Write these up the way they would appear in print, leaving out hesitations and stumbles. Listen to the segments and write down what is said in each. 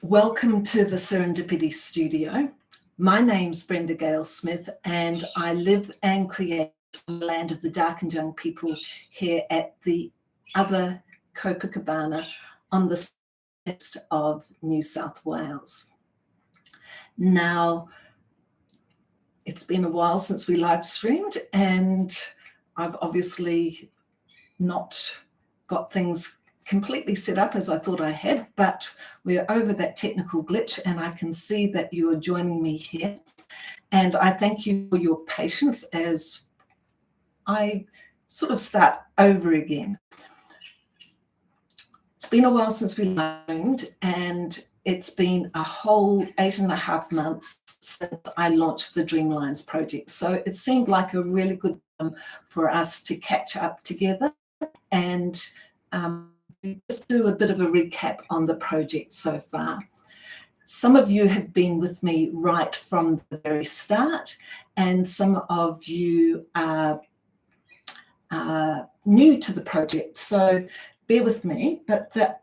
Welcome to the Serendipity Studio. My name's Brenda Gael Smith, and I live and create on the land of the darkened young people here at the other Copacabana on the west of New South Wales. Now, it's been a while since we live streamed, and I've obviously not got things completely set up as I thought I had, but we're over that technical glitch and I can see that you are joining me here. And I thank you for your patience as I sort of start over again. It's been a while since we learned, and it's been a whole 8.5 months since I launched the Dreamlines project. So it seemed like a really good time for us to catch up together and just do a bit of a recap on the project so far. Some of you have been with me right from the very start, and some of you are new to the project, so bear with me. But the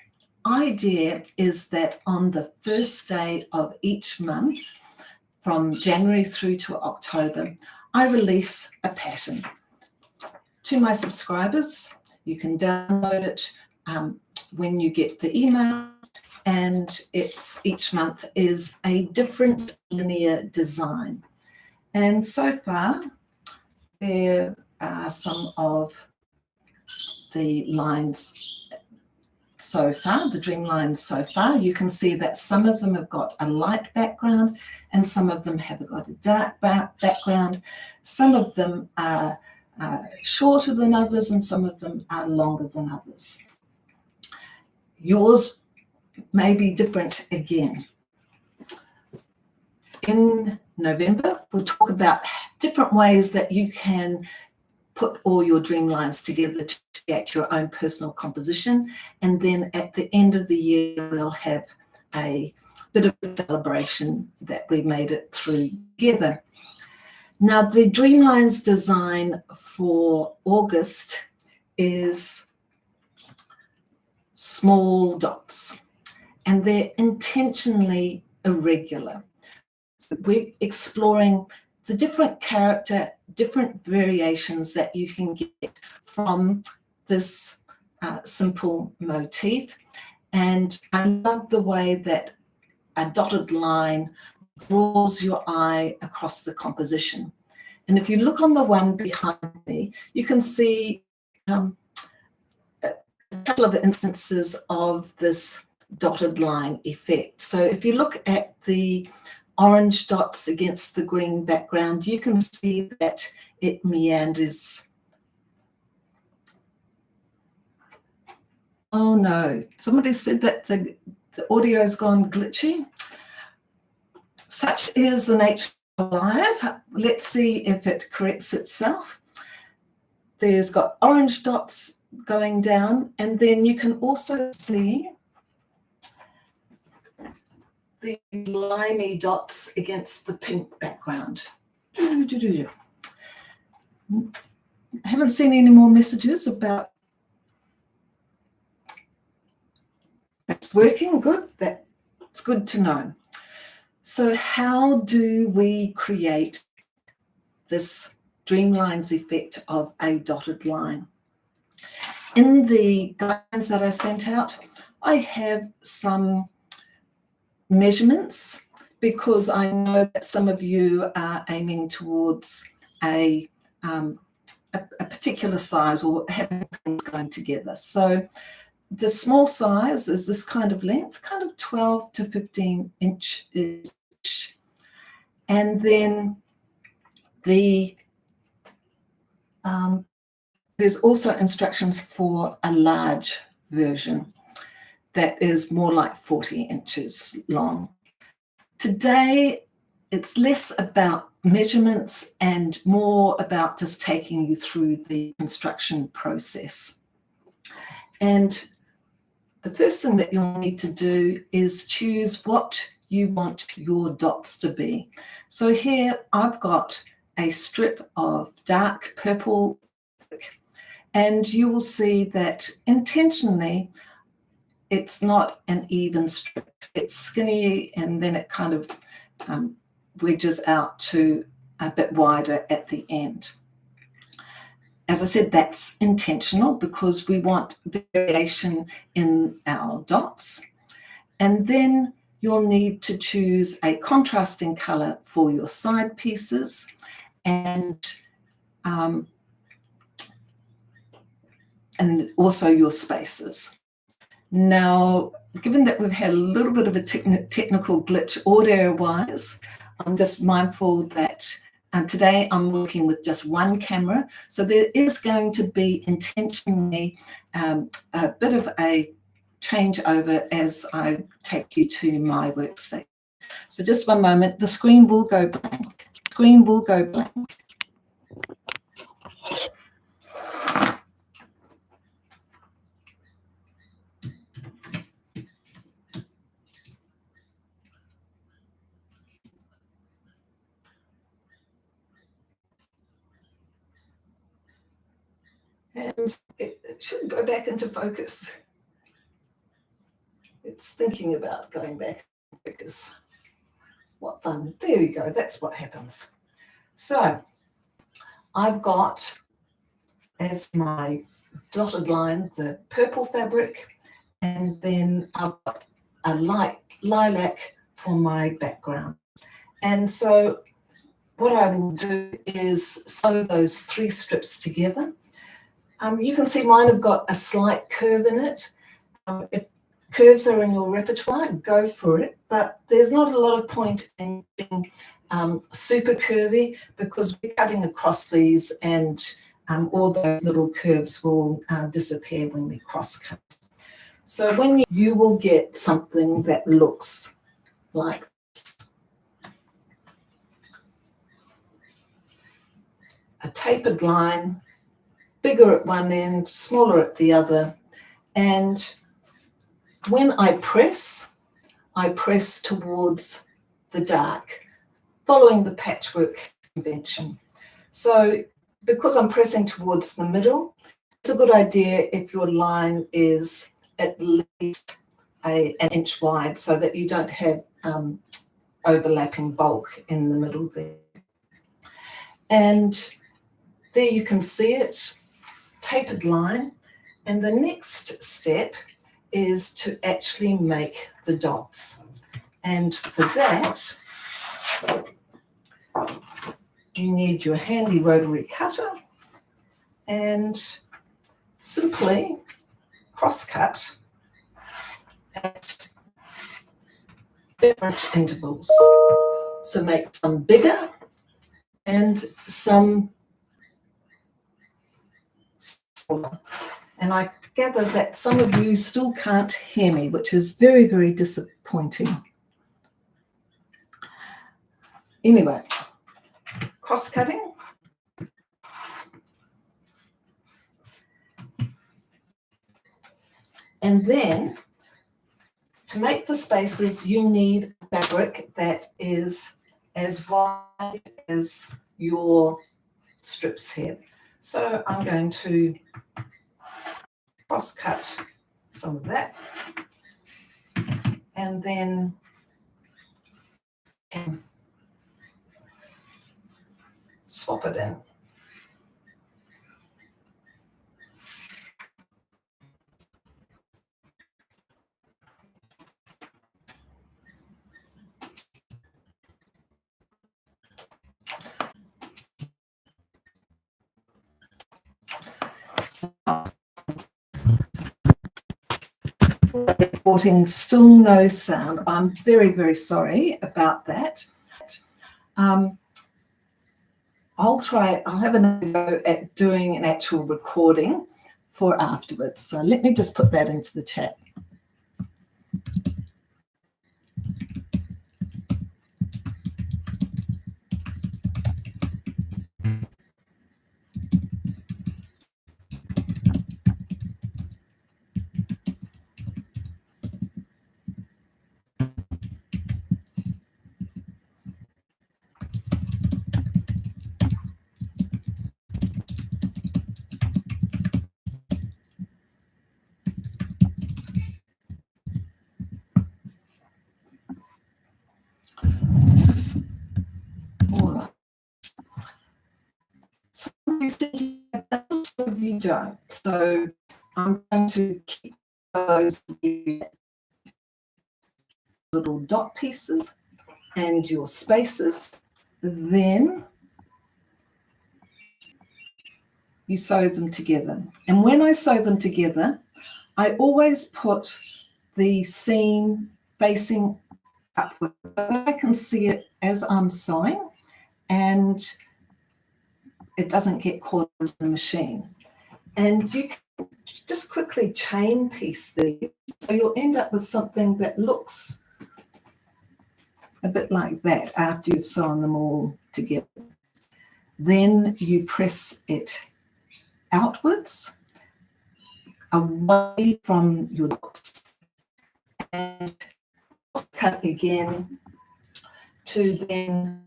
idea is that on the first day of each month, from January through to October, I release a pattern to my subscribers. You can download it when you get the email, and it's each month is a different linear design. And so far, there are some of the lines so far, the dream lines so far. You can see that some of them have got a light background and some of them have got a dark background. Some of them are shorter than others and some of them are longer than others. Yours may be different again. In November, we'll talk about different ways that you can put all your dream lines together to create your own personal composition. And then at the end of the year, we'll have a bit of a celebration that we made it through together. Now, the Dreamlines design for August is small dots, and they're intentionally irregular. So we're exploring the different character, different variations that you can get from this simple motif. And I love the way that a dotted line draws your eye across the composition. And if you look on the one behind me, you can see a couple of instances of this dotted line effect. So if you look at the orange dots against the green background, you can see that it meanders. Oh no, somebody said that the audio's gone glitchy. Such is the nature of live. Let's see if it corrects itself. There's got orange dots going down, and then you can also see the limey dots against the pink background. I haven't seen any more messages about that's working. Good, that's good to know. So how do we create this Dreamlines effect of a dotted line? In the guidance that I sent out, I have some measurements because I know that some of you are aiming towards a particular size or having things going together. So the small size is this kind of length, kind of 12 to 15 inches. And then there's also instructions for a large version that is more like 40 inches long. Today, it's less about measurements and more about just taking you through the construction process. And the first thing that you'll need to do is choose what you want your dots to be. So here I've got a strip of dark purple, and you will see that intentionally it's not an even strip. it's skinny and then it kind of wedges out to a bit wider at the end. As I said, that's intentional because we want variation in our dots. And then you'll need to choose a contrasting colour for your side pieces and also your spaces. Now, given that we've had a little bit of a technical glitch audio-wise, I'm just mindful that today I'm working with just one camera, so there is going to be intentionally a bit of a changeover as I take you to my workstation. So just one moment, the screen will go blank. Screen will go blank. And it should go back into focus. It's thinking about going back into focus. What fun. There we go. That's what happens. So I've got as my dotted line the purple fabric, and then I've got a light lilac for my background. And so what I will do is sew those 3 strips together. You can see mine have got a slight curve in it. If curves are in your repertoire, go for it, but there's not a lot of point in being super curvy because we're cutting across these and all those little curves will disappear when we cross cut. So when you will get something that looks like this. A tapered line, bigger at one end, smaller at the other, and when I press towards the dark, following the patchwork convention. So because I'm pressing towards the middle, it's a good idea if your line is at least an inch wide so that you don't have overlapping bulk in the middle there. And there you can see it, tapered line. And the next step is to actually make the dots. And for that, you need your handy rotary cutter and simply cross-cut at different intervals. So make some bigger and some smaller. And I gather that some of you still can't hear me, which is very, very disappointing. Anyway, cross-cutting. And then to make the spaces, you need fabric that is as wide as your strips here. So I'm going to cross-cut some of that and then swap it in. Reporting still no sound. I'm very, very sorry about that. I'll have another go at doing an actual recording for afterwards. So let me just put that into the chat. you see that, some of you don't. So I'm going to keep those little dot pieces and your spaces. Then you sew them together. And when I sew them together, I always put the seam facing upward so that I can see it as I'm sewing and it doesn't get caught into the machine. And you can just quickly chain piece these, so you'll end up with something that looks a bit like that after you've sewn them all together. Then you press it outwards, away from your dots, and cut again to then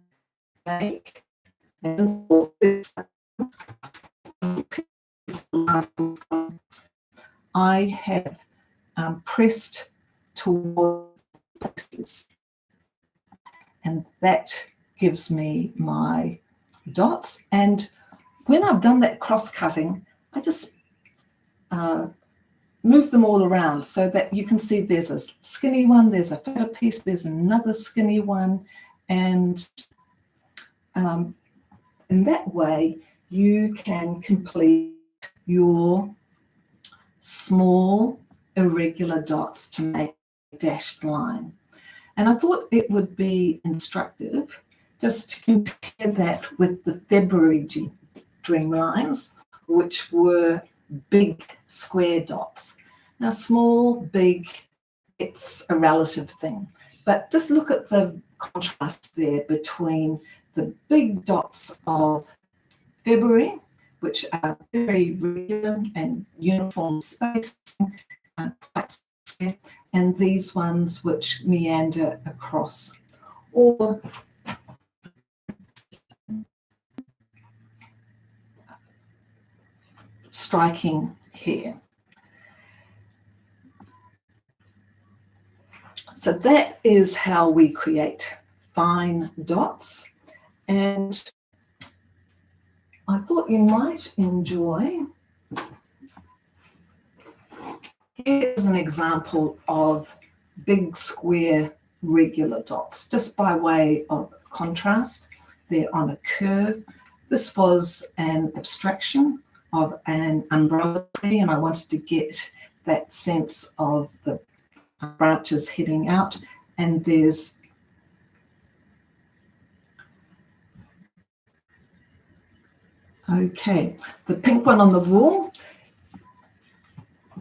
make and I have pressed towards places, and that gives me my dots. And when I've done that cross cutting, I just move them all around so that you can see there's a skinny one, there's a fatter piece, there's another skinny one, and in that way you can complete your small irregular dots to make a dashed line. And I thought it would be instructive just to compare that with the February Dreamlines, which were big square dots. Now, small, big, it's a relative thing, but just look at the contrast there between the big dots of February, which are very regular and uniform spacing, and these ones which meander across, or striking here. So that is how we create fine dots, and I thought you might enjoy. Here's an example of big square regular dots, just by way of contrast. They're on a curve. This was an abstraction of an umbrella tree, and I wanted to get that sense of the branches heading out. And there's okay, the pink one on the wall.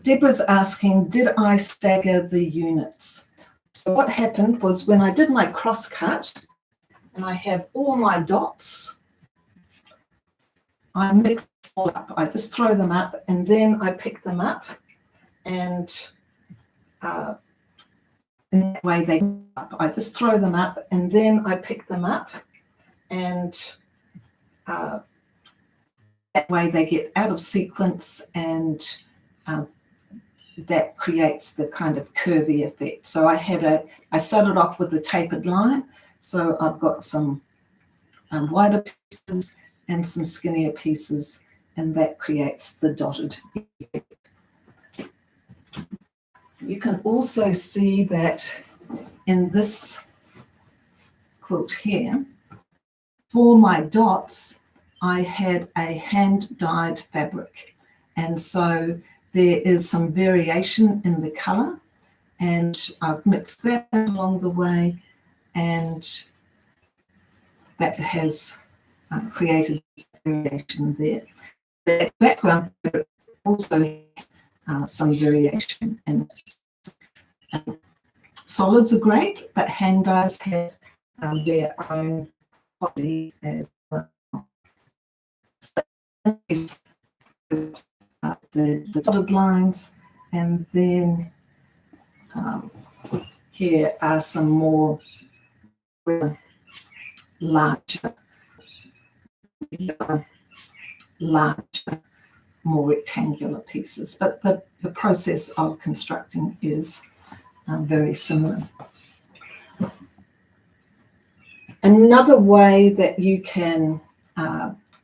Deborah's asking, did I stagger the units? So what happened was when I did my cross cut and I have all my dots, I mix them all up. I just throw them up and then I pick them up, and in that way they go up. I just throw them up and then I pick them up, and that way they get out of sequence, and that creates the kind of curvy effect. So I started off with a tapered line, so I've got some wider pieces and some skinnier pieces, and that creates the dotted effect. You can also see that in this quilt here, for my dots, I had a hand-dyed fabric, and so there is some variation in the colour, and I've mixed that along the way, and that has created variation there. The background also some variation, and solids are great, but hand dyes have their own properties as well. The dotted lines, and then here are some more larger, more rectangular pieces, but the process of constructing is very similar. Another way that you can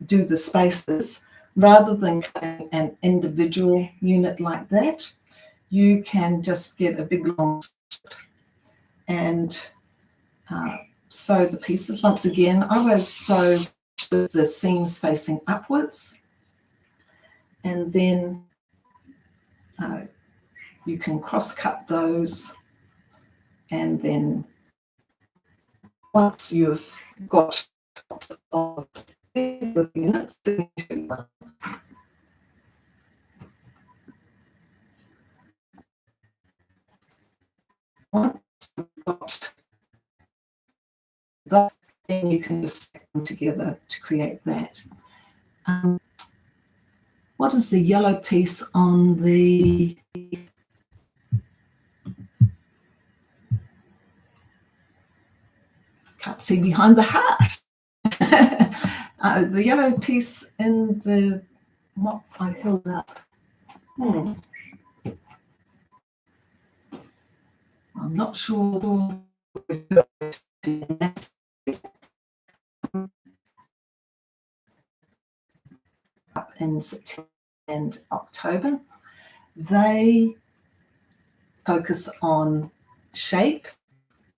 do the spaces, rather than cutting an individual unit like that, you can just get a big long strip and sew the pieces. Once again, I always sew with the seams facing upwards, and then you can cross cut those, and then once you've got lots of these units, once you've got that, then you can just stick them together to create that. What is the yellow piece on the can't see behind the heart? The yellow piece in the what I held up. I'm not sure. Up in September and October, they focus on shape,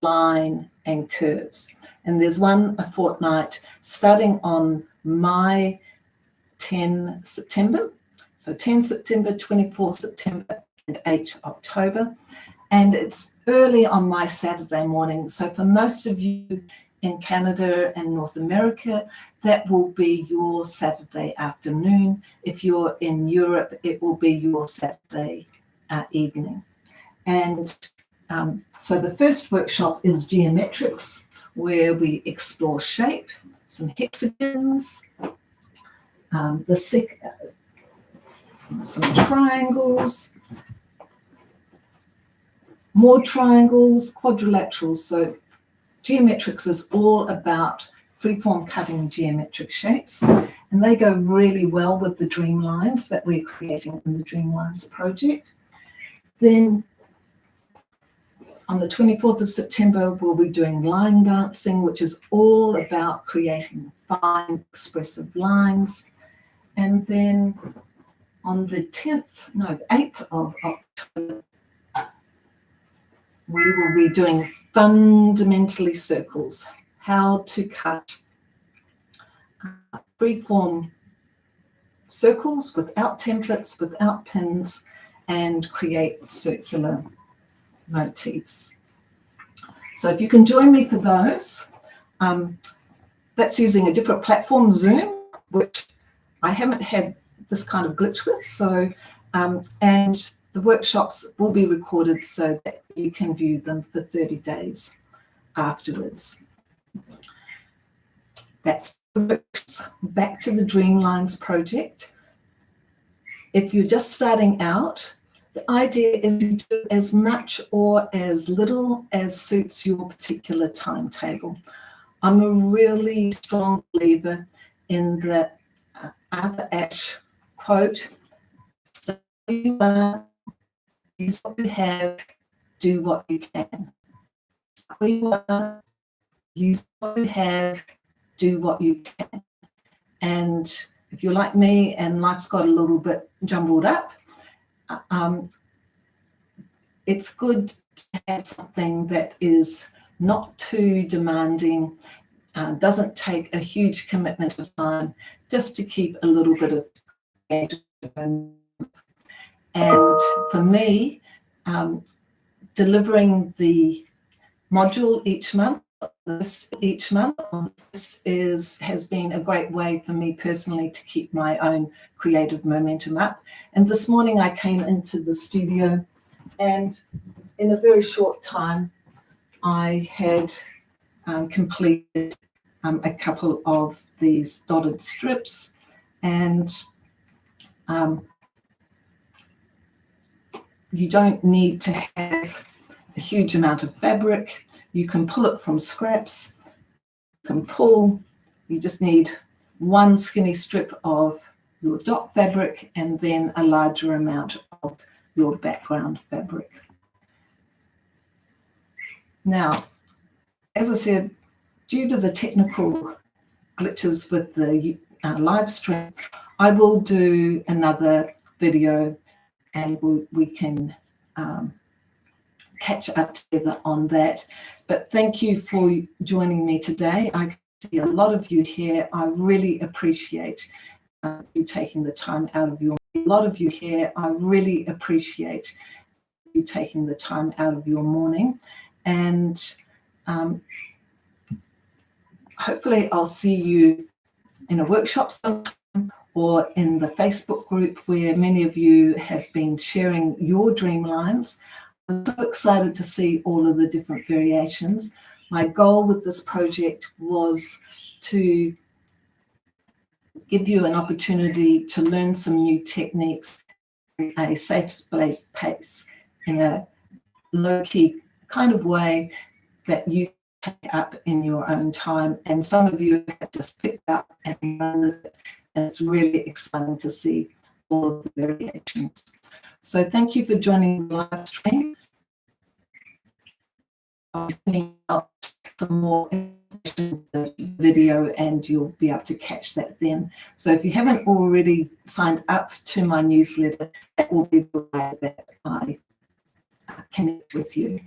line, and curves. And there's one a fortnight starting on my 10 September. So 10 September, 24 September, and 8 October. And it's early on my Saturday morning. So for most of you in Canada and North America, that will be your Saturday afternoon. If you're in Europe, it will be your Saturday evening. And so the first workshop is geometrics, where we explore shape, some hexagons, some triangles, more triangles, quadrilaterals. So geometrics is all about freeform cutting geometric shapes, and they go really well with the Dreamlines that we're creating in the Dreamlines project. Then on the 24th of September, we'll be doing line dancing, which is all about creating fine, expressive lines. And then on the 8th of October, we will be doing fundamentally circles, how to cut freeform circles without templates, without pins, and create circular motifs. So if you can join me for those, that's using a different platform, Zoom, which I haven't had this kind of glitch with. So, and the workshops will be recorded so that you can view them for 30 days afterwards. That's back to the Dreamlines project. If you're just starting out, the idea is to do as much or as little as suits your particular timetable. I'm a really strong believer in the Arthur Ashe quote, "Start where you are, use what you have, do what you can." Start where you are, use what you have, do what you can. And if you're like me and life's got a little bit jumbled up, it's good to have something that is not too demanding, doesn't take a huge commitment of time, just to keep a little bit of creative. And for me, delivering the module each month has been a great way for me personally to keep my own creative momentum up. And this morning I came into the studio, and in a very short time I had completed a couple of these dotted strips, and you don't need to have a huge amount of fabric. You can pull it from scraps. You can pull, you just need one skinny strip of your dot fabric and then a larger amount of your background fabric. Now, as I said, due to the technical glitches with the live stream, I will do another video and we can catch up together on that. But thank you for joining me today. I see a lot of you here. I really appreciate you taking the time out of your morning. And hopefully I'll see you in a workshop sometime or in the Facebook group where many of you have been sharing your dreamlines. I'm so excited to see all of the different variations. My goal with this project was to give you an opportunity to learn some new techniques in a safe pace, in a low-key kind of way that you can pick up in your own time. And some of you have just picked up and run with it. And it's really exciting to see all of the variations. So thank you for joining the live stream. I'll be sending out some more information in the video and you'll be able to catch that then. So if you haven't already signed up to my newsletter, that will be the way that I connect with you.